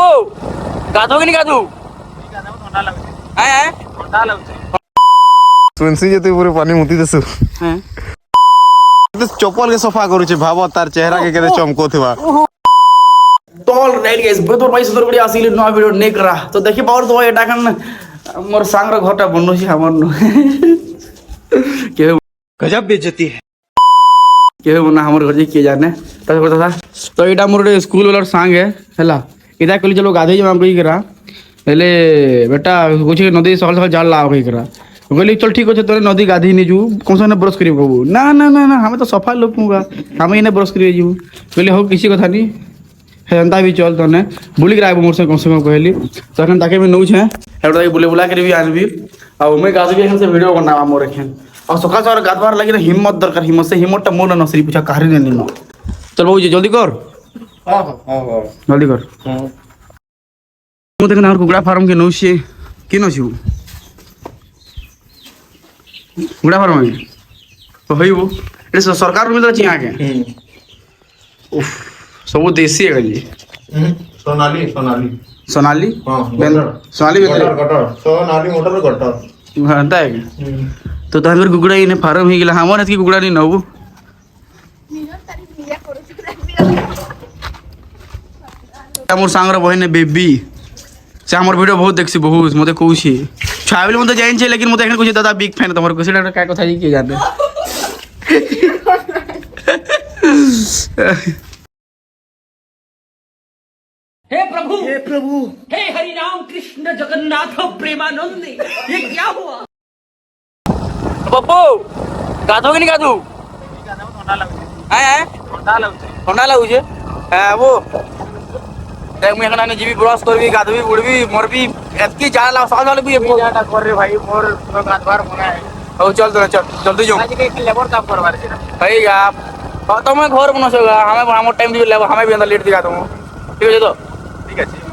पप्पू गाधो कि नहीं गाधो सुनसी जे तू पूरे पानी मुती देसु चप्पल के सफा करूचे भाव तार चेहरा के केते चमको थिबा तो ऑलराइट गाइस बहुत भाई सुंदर बढ़िया आसिले नया वीडियो नहीं करा तो देखि पावर तो एटा कन मोर सांग रो घरटा बननो छी हमर न के गजब बेइज्जती है के बना हमर घर जे के जाने तो एटा मोर स्कूल वाला सांग है हला इदा कली चलो गाधे जमा कई करा हेले बेटा कुछ नदी सकाल सकाल जाल ला कई करा बोली चल ठीक अच्छे तोरे नदी गाधी नहीं जू कौन सा ब्रश करी कहू ना ना ना ना हमें तो सफा लोग हमें इन्हें ब्रश करिए जीव बोले हो किसी कथा नहीं हेन्ता भी चल तने बुली कर मोर से कम कहली तो एखन ताके में नौछ है एटा बुले बुला कर भी आनबी आ मैं गाधबी एखन से वीडियो बनावा मोर एखन और सकाल सकाल गाधवार लगी ना हिम्मत दरकार हिम्मत से हिम्मतटा मोर न सरी पूछा काहरी नहीं न चल बाबू जी जल्दी कर हां हां जल्दी कर मु देखन कुकुड़ा फार्म के नौछे कि नछु गुड़ा फार्म में तो होइबो ए सरकार मिलता छी आके उफ सब देसी है गली सोनाली सोनाली सोनाली हां Sonali cutter Sonali motor cutter हंता है तो तांगर गुगड़ा इने फार्म ही गेला हमर की गुगड़ा नहीं नबो हमर सांगर बहिने बेबी से हमर वीडियो बहुत देखसी बहुत मते कहूछी छाबिल मते जाइन छे लेकिन मते एखन कहूछी दादा बिग फैन तमर को सेटा काय कथा की जाने हे प्रभु हे हरि राम कृष्ण जगन्नाथ प्रेमानंद ये क्या हुआ पप्पू गाधो कि नहीं गाधो ठंडा लगुचे वो देख मैं एखन जीबी ब्रश करबी गाधबी बुड़बी मरबी एतकी जान ला साल वाले भी जाटा कर रे भाई मोर गाधवार मना है ओ चल तो चल जल्दी जाओ आज के लेबर काम करवार छै भाई आप तो मैं घर बनसोगा हमें हमर टाइम दिबे लेबर हमें भी अंदर लेट दिखा दूं ठीक है तो ठीक है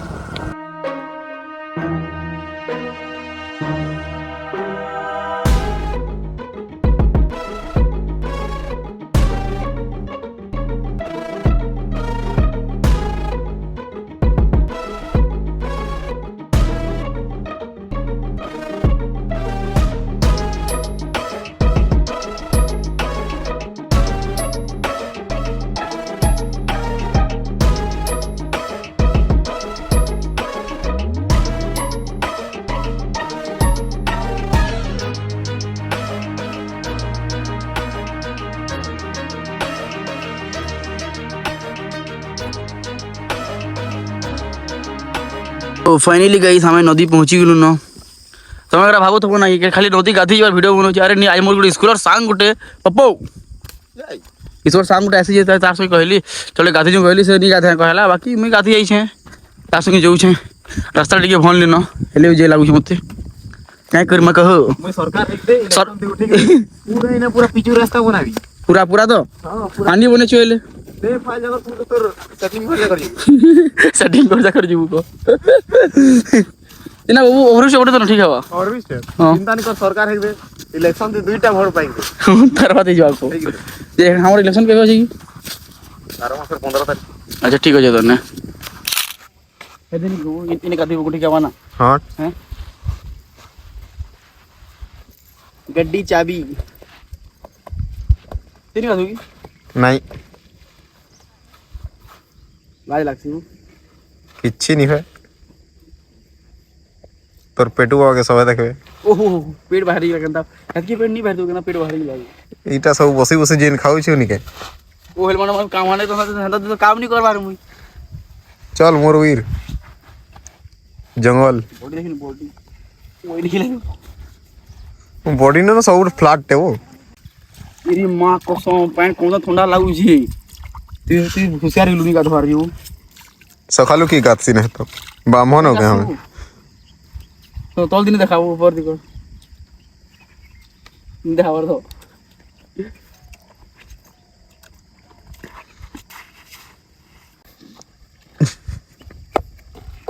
तो फाइनली गई हमें नदी पहुंची गलु न तुम अगर भावो थबो ना कि खाली नदी गाधी जाबार वीडियो बनो अरे नहीं आज मोर गुटे स्कूल सांग गुटे पप्पू ईश्वर सांग गुटे आसी जे तार संग कहली चले गाधी जो कहली से नहीं गाधे कहला बाकी मैं गाधी जाई छे तार संग जाऊ छे रास्ता टिके भन लेनो हेले जे लागु छे मते काय कर म कहो मैं सरकार देख दे पूरा इने पूरा पिचू रास्ता बनाबी पूरा पूरा तो पानी बने चले दे फाइल जगह तू तोर सेटिंग कर जीवो को इना बाबू ओवर से ओटे तो ठीक हवा और भी से चिंता नहीं कर सरकार है इलेक्शन दे दुईटा वोट पाइबे तार बात जाओ को जे हमर इलेक्शन के हो जी 12 मास 15 तारीख अच्छा ठीक हो जे तने ए दिन को इतने का दीव गुटी के ना हां हैं गड्डी चाबी तेरी का होगी नहीं लाज लागसी किछि नहीं है तोर पेटू आगे सब देखबे ओहो पेट भारी लगता हतकी पेट नहीं भर दोगे ना पेट भारी लागे इटा सब बसी बसी जेन खाऊ छी निके ओ हेलमान मन काम आने तो काम नहीं करबार मुई चल मोर वीर जंगल बॉडी देखिन बॉडी ओई नहीं लागे बॉडी न सब फ्लैट टे वो तेरी मां कसम पैन कोन ठंडा लागु छी तू होशियार लुनी का धर रियो सखालू की गात सिने तो बामन हो गए हम तो तोल दिन देखाबो ऊपर देखो देखावर तो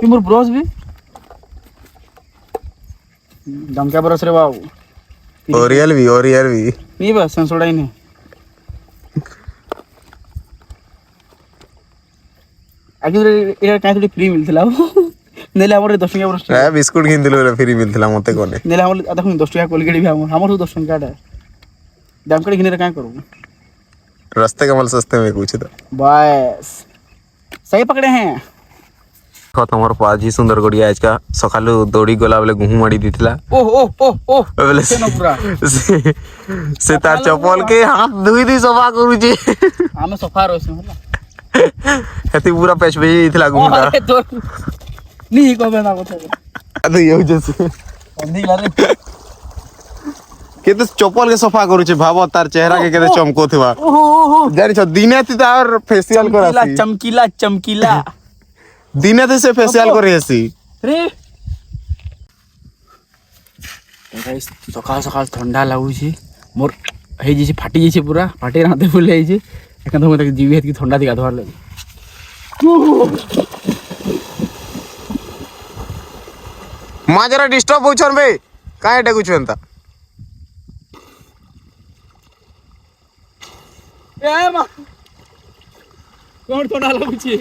मोर ब्रश भी दमका ब्रश रे बाबू ओरियल भी नहीं बस सेंसोड़ा ही नहीं ଆଗରୁ ଏଇଟା କାଇଁ ଥୋଡ଼ି ଫ୍ରି ମିଳିଥିଲା ନେଲେ ଆମର 10 ଟଙ୍କା ବରସ ए बिस्कुट किन दिलो रे फ्री मिलथिला मते कोने ନେଲେ ଆମର ଦେଖୁন 10 ଟଙ୍କା କୋଲଗେଟ୍ ବି ଆମର 10 ଟଙ୍କାଟା ଦାମ କରି କିনে କାଇଁ କरू रास्ते कमल सस्ते में कुछ तो बस सही पकड़े हैं देखो तमर पाजी सुंदर गड़िया आज का सकालू दौड़ी गला बेले गुहू माड़ी दिथिला ओह ओह ओह ओह बेले से न पूरा से तार चप्पल के हाथ धुई दी सफा करू छी आमे सफा रहसु होला हेती पूरा पेच भेजी दिथिला गुहू अरे तो नी कहबे ना কথা अदु यो जसे अंधी ला रे केते चप्पल के सफा करू छी भाबो तार चेहरा के केते चमको थिबा ओह ओह जानि छ दिने ती तार फेशियल करासी चमकीला चमकीला दिने ती से फेशियल करेसी रे गाइस सकाल सकाल ठंडा लागुची मोर हे जी फाटी जी पूरा फाटी राते फुल हे जी एकन हम तक जीवी हेत की ठंडा दिखा धर लगे मां जरा डिस्टर्ब होछन बे काहे डगु छुंता ए मा कोन ठंडा लागुची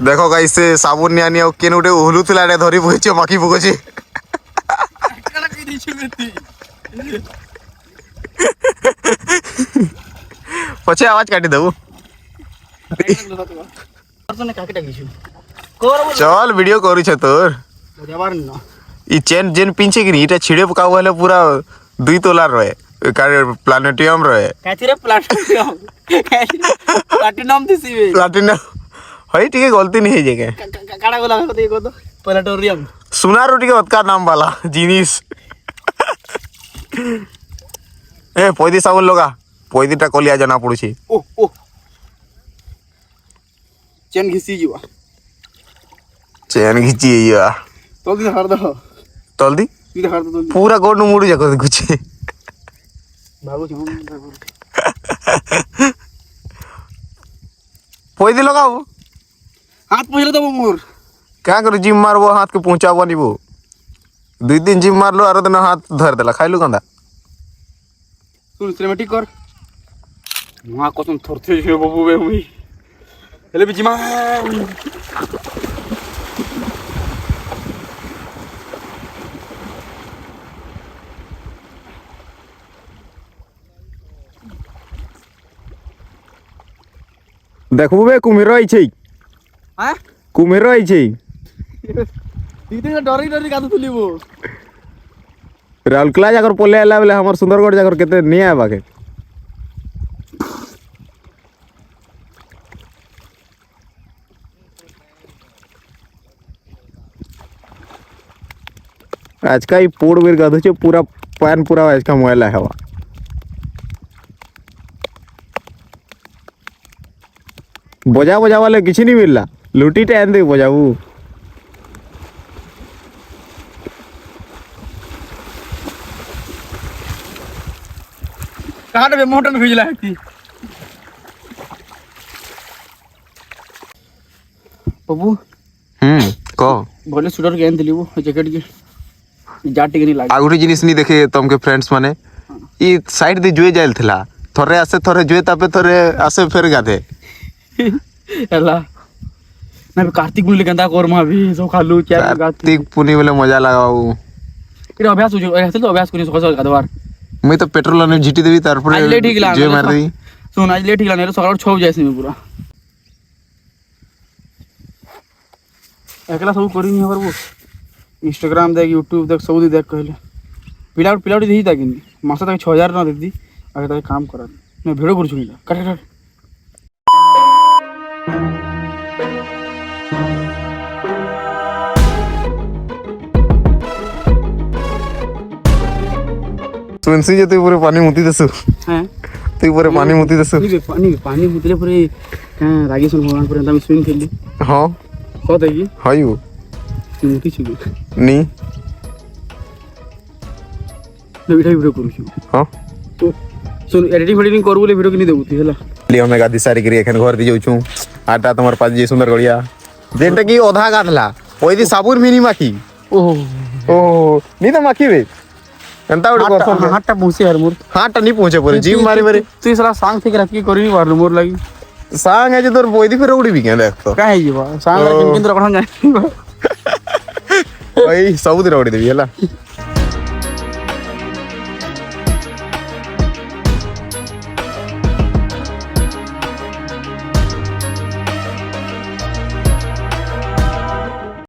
देखो गाइस से साबुन नि आनी केन उठे उहलुतला रे धरी बहिचे माखी पकोची कला की दी छुती पछे आवाज काटी दऊ परसने काकीटा गिछु कोर चल वीडियो करू छ तोर जबार न ई चेन जेन पिंचे कि इटा छिड़े पकाव हले पूरा 2 तोला रहे कार प्लानेटियम रहे काथिरे प्लाटिनम प्लाटिनम दिसिबे प्लाटिनम हई ठीक गलती नहीं है के काडा गोला को देखो तो प्लानेटोरियम सुनारू ठीक अतका नाम वाला जिनिस ए पयदी साबुन लगा पयदीटा कलिया जना पड़ुची ओ ओ चेन घिसी जीवा चेन घिची या तो दिन हर दो जल्दी ती हर दो पूरा गोड मुड़ी जाको कुछ भागो हम पयदी लगाओ हाथ पहिले तो मोर क्या करू जिम मारबो हाथ के पहुंचाबो निबो 2 दिन जिम मारलो आरो दिन हाथ धर देला खाइलु कंदा सुन सिनेमैटिक कर मा कसम थरथे जे बाबू बे मुई हेले बिजिमा देखबो बे कुमिर रही छै हां कुमिर रही छै दीदी डरी डरी कादू तुलिबो राउरकेला जाकर पले आला बेले हमर सुंदरगढ़ जाकर केते नहीं आबा के आज का ही पोड़ बेर गधो छे पूरा पैन पूरा आज का मोयला हवा बजा बजा वाले किसी नहीं मिलला लुटी टाइम दे बजाऊ काट बे मोटन भेजला हती बाबू को बोले स्वेटर के आन दिलिबो जैकेट के जाट के नहीं लाग आगुरी जिनिस नहीं देखे तुमके फ्रेंड्स माने ई साइड दे जुए जाइल थिला थोरे आसे थोरे जुए तापे थोरे आसे फेर गाधे हला ना कार्तिक बुले गंदा कोरमा भी सब खालू क्या कार्तिक पुनी वाले मजा लगाऊ इरा अभ्यास हो जो ऐसे तो अभ्यास करी सकाल गदवार मैं तो पेट्रोल ने झिटी देवी तार पर आज लेट ही गिला जुए मार दी सुन आज लेट ही गिला नहीं तो सकाल 6 बजे आसी में पूरा एकला सब करी नहीं हबर वो इंस्टाग्राम देख यूट्यूब देख सब देख कहले पिलाउट पिलाउट देही ताकि मासा तक 6000 ना देती आगे तक काम करा मैं वीडियो कर छुई कट कट सुनसी जे तू पूरे पानी मुती देसु हैं तू पूरे पानी मुती देसु पानी पानी मुतले पूरे हां रागी सुन भगवान पूरे हम स्विम खेली हां कत है की हायू मुती छु नी वीडियो वीडियो करू छु हां तो सुन एडिटिंग एडिटिंग करू बोले वीडियो कि नहीं देबुती हला लिए हमें गादी सारी करी एखन घर दी जाऊ छु आटा तमर पास जे सुंदर गड़िया जेंटा की ओधा गाधला ओई दी साबुन भी नी माखी ओह ओ नी तो माखी बे ଏନ୍ତା ଗୋଟେ କରସନ୍ କେ? ହାତଟା ପହୁଁଚି ଆର ମୋର୍ ହାତଟା ନି ପହଞ୍ଚେ ପରେ ଜିମ୍ ମାରି ମାରି তুই সারা সাং থেকে রাখি করবি পারলু মোর লাগি ସାଙ୍ଗ ଅଛି ତୋର ବୈଦି ଫେର ଉଡ଼ିବି କେଁ ଦେଖ ତ କାହିଁ ହେଇଯିବ ସାଙ୍ଗରେ କେମିତି ରଖଣ ଜାଣିବ ଏଇ ସବୁଥିରେ ଉଡ଼ିଦେବି ହେଲା